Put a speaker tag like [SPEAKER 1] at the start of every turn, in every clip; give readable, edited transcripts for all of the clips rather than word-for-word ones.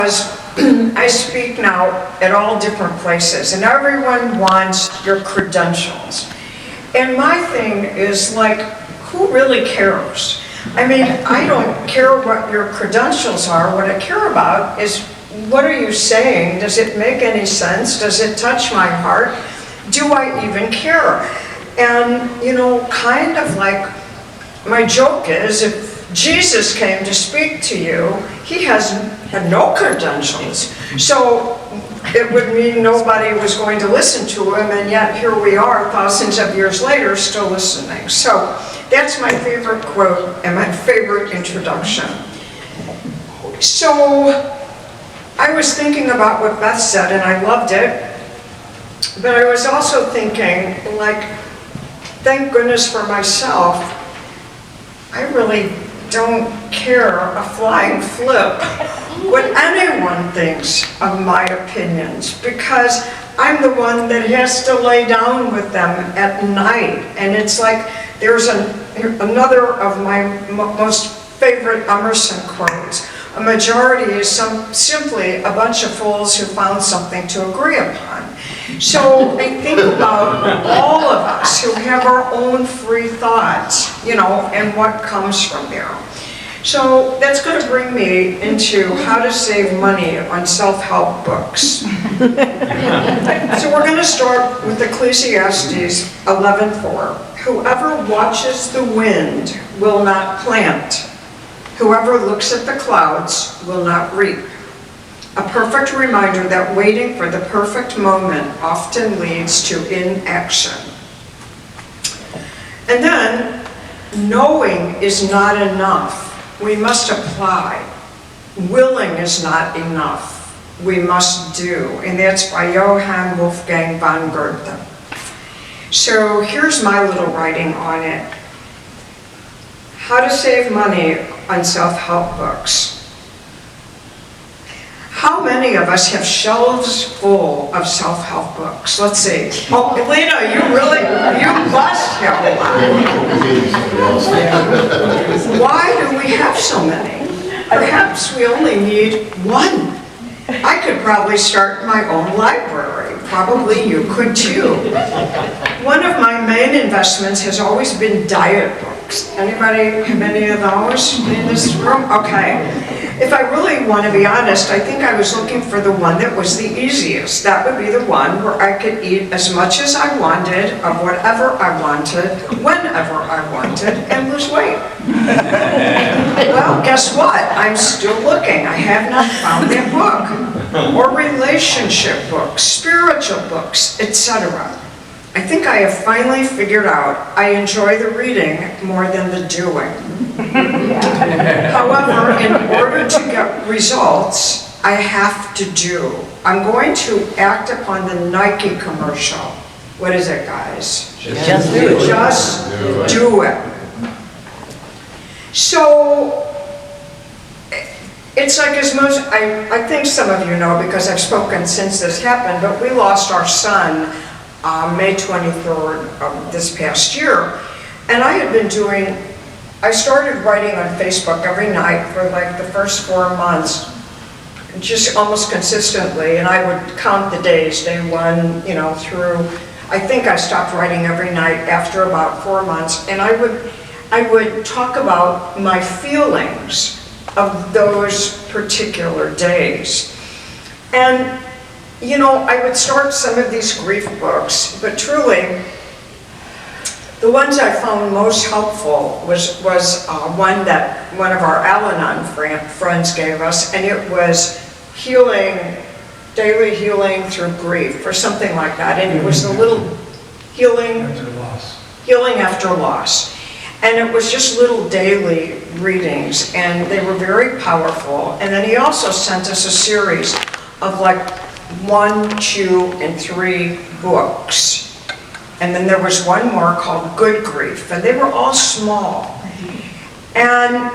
[SPEAKER 1] I speak now at all different places, and everyone wants your credentials. And my thing is like, who really cares? I mean, I don't care what your credentials are. What I care about is, what are you saying? Does it make any sense? Does it touch my heart? Do I even care? And, you know, kind of like, my joke is, if Jesus came to speak to you, he had no credentials. So it would mean nobody was going to listen to him, and yet here we are thousands of years later still listening. So that's my favorite quote and my favorite introduction. So I was thinking about what Beth said, and I loved it, but I was also thinking, like, thank goodness for myself, I really don't care a flying flip what anyone thinks of my opinions, because I'm the one that has to lay down with them at night. And it's like, there's another of my most favorite Emerson quotes: a majority is simply a bunch of fools who found something to agree upon. So I think about all of us who have our own free thoughts, you know, and what comes from there. So that's going to bring me into how to save money on self-help books. So we're going to start with Ecclesiastes 11:4. Whoever watches the wind will not plant. Whoever looks at the clouds will not reap. A perfect reminder that waiting for the perfect moment often leads to inaction. And then, knowing is not enough. We must apply. Willing is not enough. We must do. And that's by Johann Wolfgang von Goethe. So here's my little writing on it. How to save money on self-help books. How many of us have shelves full of self-help books? Let's see. Oh, Lena, you must have a lot. Why do we have so many? Perhaps we only need one. I could probably start my own library. Probably you could too. One of my main investments has always been diet books. Anybody have any of those in this room? Okay. If I really want to be honest, I think I was looking for the one that was the easiest. That would be the one where I could eat as much as I wanted, of whatever I wanted, whenever I wanted, and lose weight. Well, guess what? I'm still looking. I have not found that book. Or relationship books, spiritual books, etc. I think I have finally figured out I enjoy the reading more than the doing. However, in order to get results, I have to do. I'm going to act upon the Nike commercial. What is it, guys?
[SPEAKER 2] Just do it.
[SPEAKER 1] Just do it. So, it's like as most, I think some of you know because I've spoken since this happened, but we lost our son May 23rd of this past year. And I had been I started writing on Facebook every night for like the first 4 months, just almost consistently, and I would count the days, day one, you know, through, I think I stopped writing every night after about 4 months, and I would talk about my feelings of those particular days. And, you know, I would start some of these grief books, but truly, the ones I found most helpful was one that one of our Al-Anon friends gave us, and it was daily healing through grief, or something like that. And it was the little healing after loss. And it was just little daily readings, and they were very powerful. And then he also sent us a series of like 1, 2, and 3 books. And then there was one more called Good Grief, and they were all small. And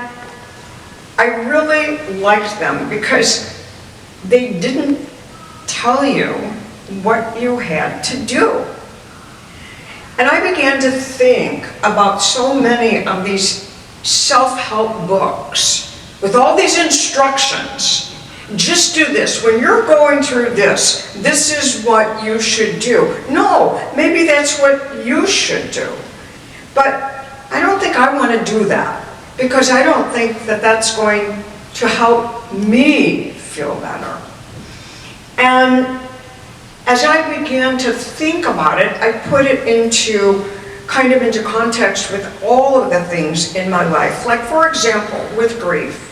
[SPEAKER 1] I really liked them because they didn't tell you what you had to do. And I began to think about so many of these self-help books with all these instructions just do this. When you're going through this, this is what you should do. No, maybe that's what you should do. But I don't think I want to do that, because I don't think that that's going to help me feel better. And as I began to think about it, I put it into context with all of the things in my life. Like, for example, with grief.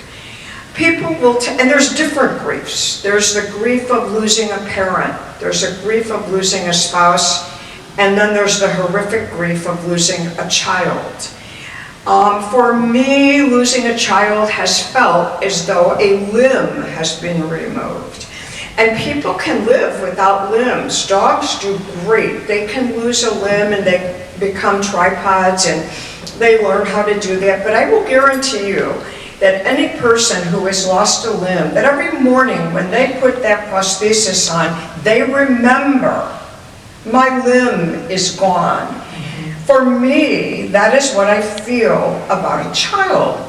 [SPEAKER 1] People will, and there's different griefs. There's the grief of losing a parent. There's a grief of losing a spouse. And then there's the horrific grief of losing a child. For me, losing a child has felt as though a limb has been removed. And people can live without limbs. Dogs do great. They can lose a limb and they become tripods and they learn how to do that. But I will guarantee you that any person who has lost a limb, that every morning when they put that prosthesis on, they remember, my limb is gone. For me, that is what I feel about a child.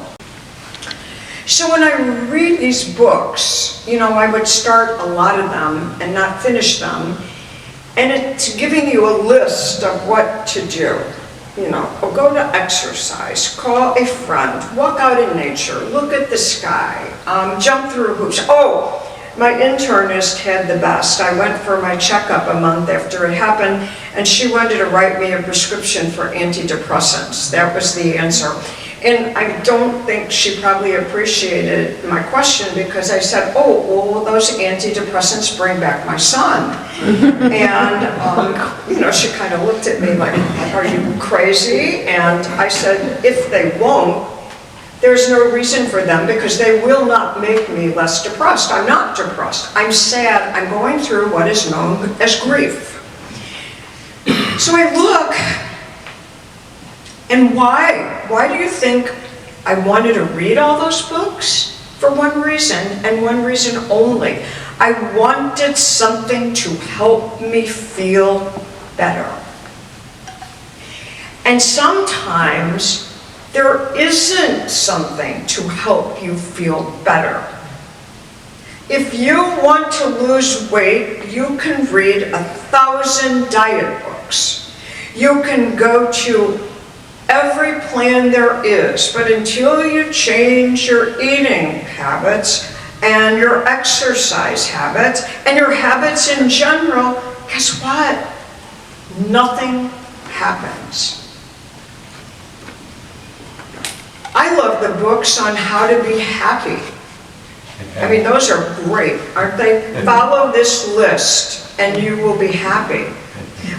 [SPEAKER 1] So when I read these books, I would start a lot of them and not finish them, and it's giving you a list of what to do. Go to exercise, call a friend, walk out in nature, look at the sky, jump through hoops. Oh, my internist had the best. I went for my checkup a month after it happened, and she wanted to write me a prescription for antidepressants. That was the answer. And I don't think she probably appreciated my question, because I said, oh, well, those antidepressants bring back my son. And, she kind of looked at me like, are you crazy? And I said, if they won't, there's no reason for them, because they will not make me less depressed. I'm not depressed. I'm sad. I'm going through what is known as grief. So I look, and why? Why do you think I wanted to read all those books? For one reason, and one reason only. I wanted something to help me feel better. And sometimes there isn't something to help you feel better. If you want to lose weight, you can read 1,000 diet books. You can go to every plan there is, but until you change your eating habits and your exercise habits and your habits in general, guess what? Nothing happens. I love the books on how to be happy. I mean, those are great, aren't they? Follow this list and you will be happy.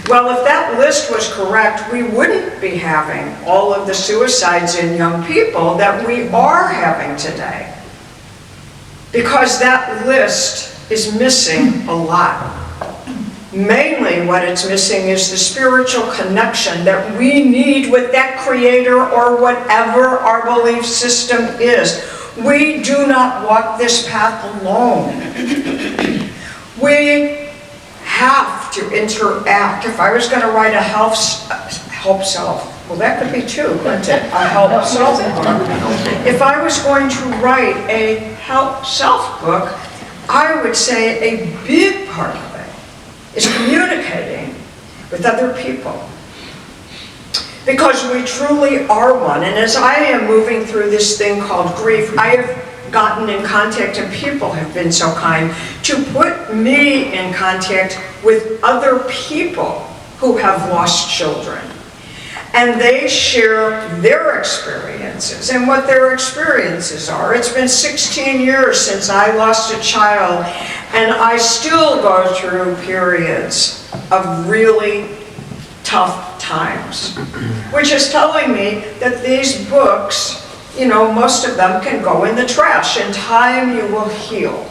[SPEAKER 1] Well, if that list was correct, we wouldn't be having all of the suicides in young people that we are having today. Because that list is missing a lot. Mainly what it's missing is the spiritual connection that we need with that creator or whatever our belief system is. We do not walk this path alone. We have to interact. If I was going to write a help self, well, that could be two, couldn't it? A help self book. If I was going to write a help self book, I would say a big part of it is communicating with other people. Because we truly are one. And as I am moving through this thing called grief, I have gotten in contact, and people have been so kind to put me in contact with other people who have lost children. And they share their experiences and what their experiences are. It's been 16 years since I lost a child, and I still go through periods of really tough times, which is telling me that these books, most of them can go in the trash. In time, you will heal.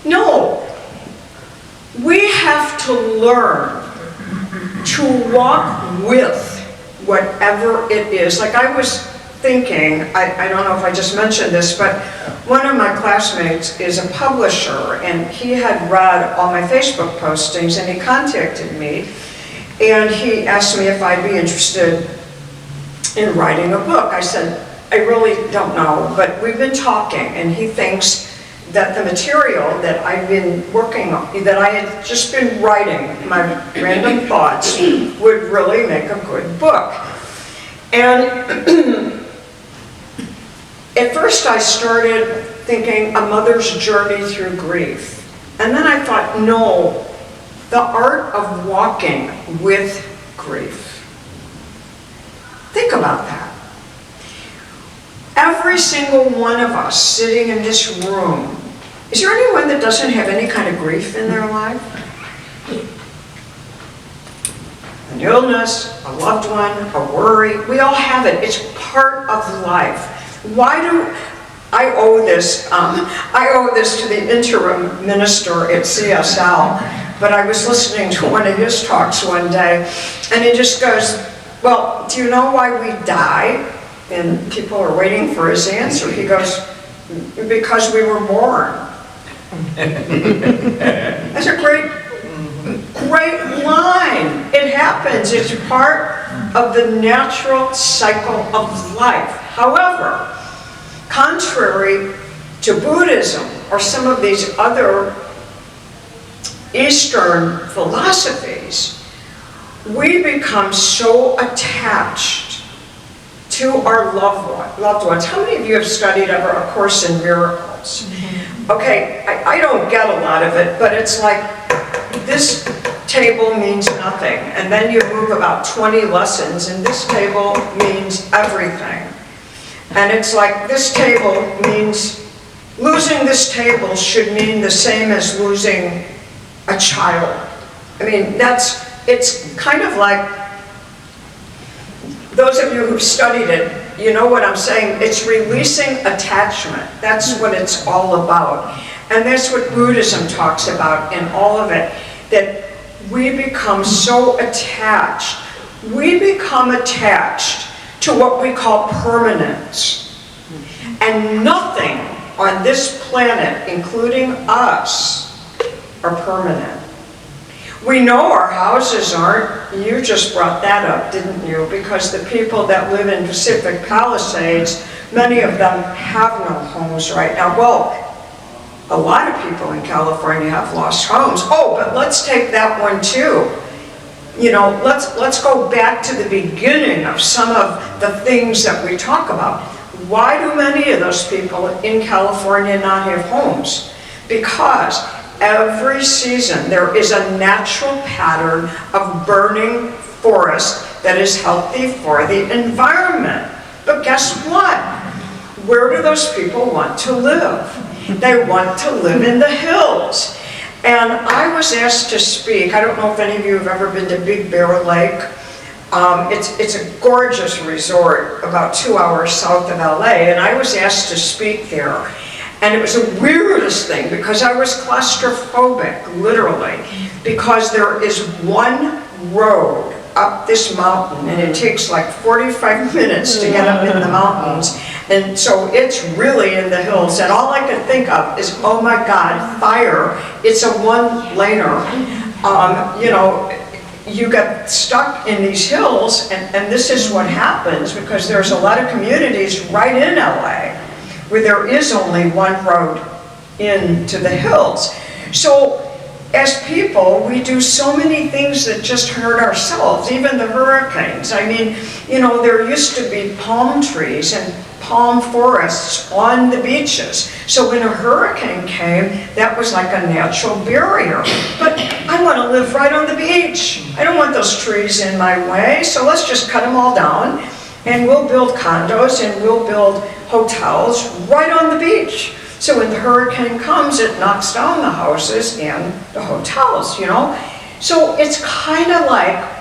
[SPEAKER 1] No, we have to learn to walk with whatever it is. Like I was thinking, I don't know if I just mentioned this, but one of my classmates is a publisher, and he had read all my Facebook postings, and he contacted me, and he asked me if I'd be interested in writing a book. I said, I really don't know, but we've been talking, and he thinks that the material that I've been working on, that I had just been writing, my random thoughts, would really make a good book. And at first I started thinking a mother's journey through grief. And then I thought, no, the art of walking with grief. Think about that. Every single one of us sitting in this room, is there anyone that doesn't have any kind of grief in their life? An illness, a loved one, a worry, we all have it. It's part of life. Why do I owe this? I owe this to the interim minister at CSL, but I was listening to one of his talks one day, and he just goes, well, do you know why we die? And people are waiting for his answer. He goes, because we were born. That's a great line. It happens. It's part of the natural cycle of life. However, contrary to Buddhism or some of these other Eastern philosophies, we become so attached to our loved ones. How many of you have studied ever A Course in Miracles? Okay, I don't get a lot of it, but it's like this table means nothing, and then you move about 20 lessons, and this table means everything. And it's like this table means, losing this table should mean the same as losing a child. I mean, it's kind of like, those of you who've studied it, you know what I'm saying. It's releasing attachment. That's what it's all about. And that's what Buddhism talks about in all of it, that we become so attached. We become attached to what we call permanence. And nothing on this planet, including us, are permanent. We know our houses aren't. You just brought that up, didn't you? Because the people that live in Pacific Palisades, many of them have no homes right now. Well, a lot of people in California have lost homes. Oh, but let's take that one too. You know, let's go back to the beginning of some of the things that we talk about. Why do many of those people in California not have homes? Because every season there is a natural pattern of burning forest that is healthy for the environment. But guess what? Where do those people want to live? They want to live in the hills. And I was asked to speak. I don't know if any of you have ever been to Big Bear Lake. It's a gorgeous resort about 2 hours south of LA, and I was asked to speak there. And it was the weirdest thing because I was claustrophobic, literally, because there is one road up this mountain and it takes like 45 minutes to get up in the mountains. And so it's really in the hills, and all I could think of is, oh my God, fire. It's a one-laner. You know, you get stuck in these hills, and this is what happens because there's a lot of communities right in LA where there is only one road into the hills. So as people, we do so many things that just hurt ourselves, even the hurricanes. I mean, you know, there used to be palm trees and palm forests on the beaches. So when a hurricane came, that was like a natural barrier. But I want to live right on the beach. I don't want those trees in my way, so let's just cut them all down and we'll build condos and we'll build hotels right on the beach. So when the hurricane comes, it knocks down the houses and the hotels, you know? So it's kind of like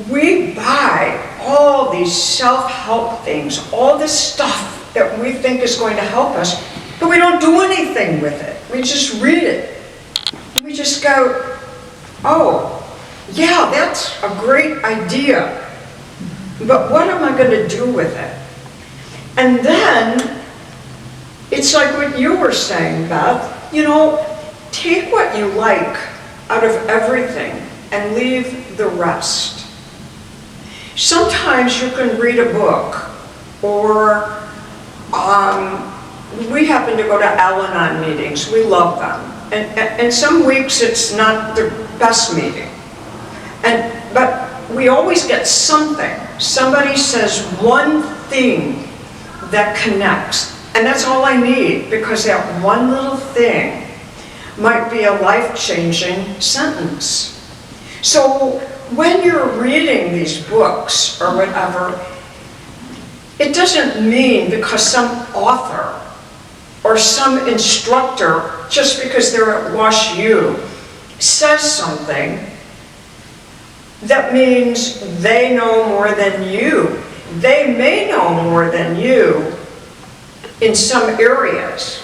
[SPEAKER 1] we buy all these self-help things, all this stuff that we think is going to help us, but we don't do anything with it. We just read it. We just go, oh, yeah, that's a great idea, but what am I going to do with it? And then, it's like what you were saying, Beth, you know, take what you like out of everything and leave the rest. Sometimes you can read a book or we happen to go to Al-Anon meetings. We love them. And some weeks it's not the best meeting. But we always get something. Somebody says one thing that connects. And that's all I need, because that one little thing might be a life-changing sentence. So when you're reading these books or whatever, it doesn't mean because some author or some instructor, just because they're at Wash U, says something, that means they know more than you. They may know more than you in some areas,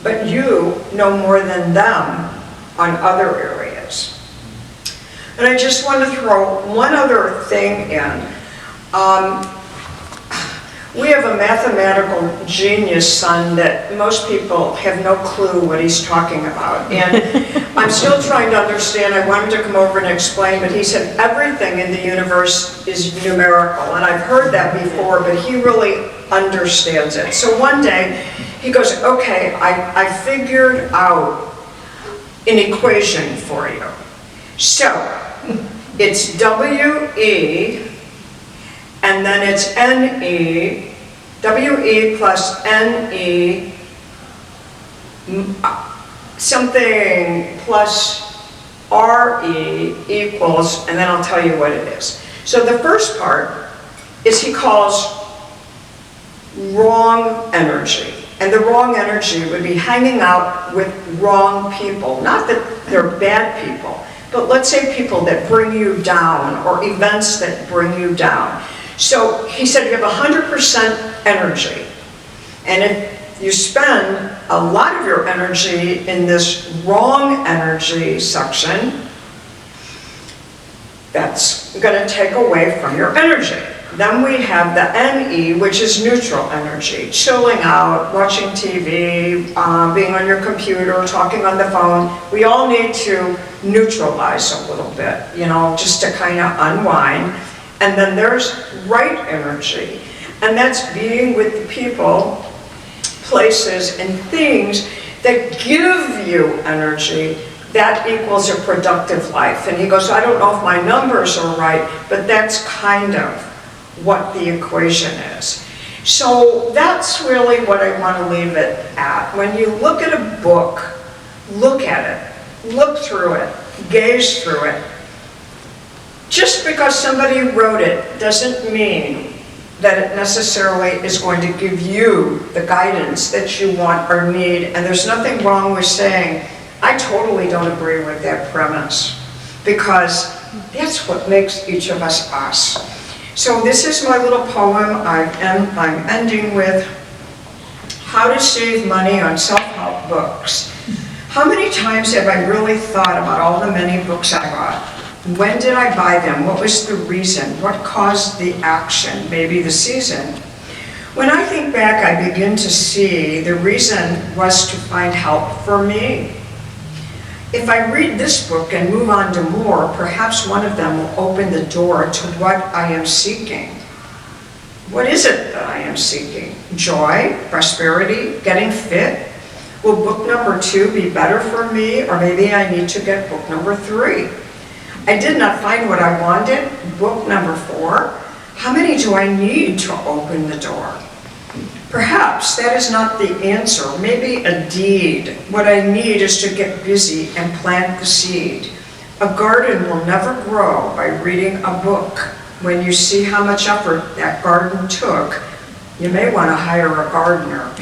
[SPEAKER 1] but you know more than them on other areas. And I just want to throw one other thing in. We have a mathematical genius son that most people have no clue what he's talking about. And I'm still trying to understand. I want him to come over and explain, but he said everything in the universe is numerical. And I've heard that before, but he really understands it. So one day he goes, okay, I figured out an equation for you. So it's WE, and then it's NE, WE plus NE, something plus RE equals, and then I'll tell you what it is. So the first part is he calls wrong energy. And the wrong energy would be hanging out with wrong people. Not that they're bad people, but let's say people that bring you down or events that bring you down. So he said you have 100% energy. And if you spend a lot of your energy in this wrong energy section, that's going to take away from your energy. Then we have the NE, which is neutral energy, chilling out, watching TV, being on your computer, talking on the phone. We all need to neutralize a little bit, you know, just to kind of unwind. And then there's right energy, and that's being with the people, places, and things that give you energy. That equals a productive life. And he goes, I don't know if my numbers are right, but that's kind of what the equation is. So that's really what I want to leave it at. When you look at a book, look at it, look through it, gaze through it. Just because somebody wrote it doesn't mean that it necessarily is going to give you the guidance that you want or need. And there's nothing wrong with saying, I totally don't agree with that premise, because that's what makes each of us us. So this is my little poem. I'm ending with how to save money on self-help books. How many times have I really thought about all the many books I bought? When did I buy them? What was the reason? What caused the action? Maybe the season. When I think back, I begin to see the reason was to find help for me. If I read this book and move on to more, perhaps one of them will open the door to what I am seeking. What is it that I am seeking? Joy, prosperity, getting fit? Will book number 2 be better for me, or maybe I need to get book number 3? I did not find what I wanted. Book number 4. How many do I need to open the door? Perhaps that is not the answer. Maybe a deed. What I need is to get busy and plant the seed. A garden will never grow by reading a book. When you see how much effort that garden took, you may want to hire a gardener.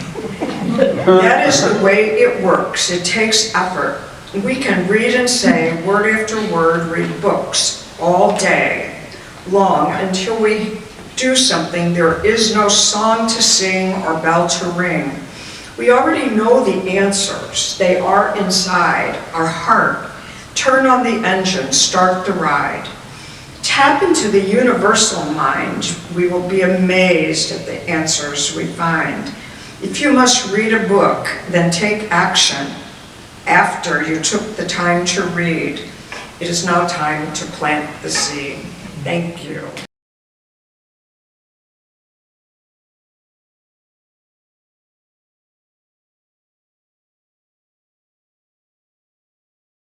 [SPEAKER 1] That is the way it works. It takes effort. We can read and say, word after word, read books all day long until we do something. There is no song to sing or bell to ring. We already know the answers. They are inside our heart. Turn on the engine, start the ride. Tap into the universal mind. We will be amazed at the answers we find. If you must read a book, then take action. After you took the time to read, it is now time to plant the seed. Thank you.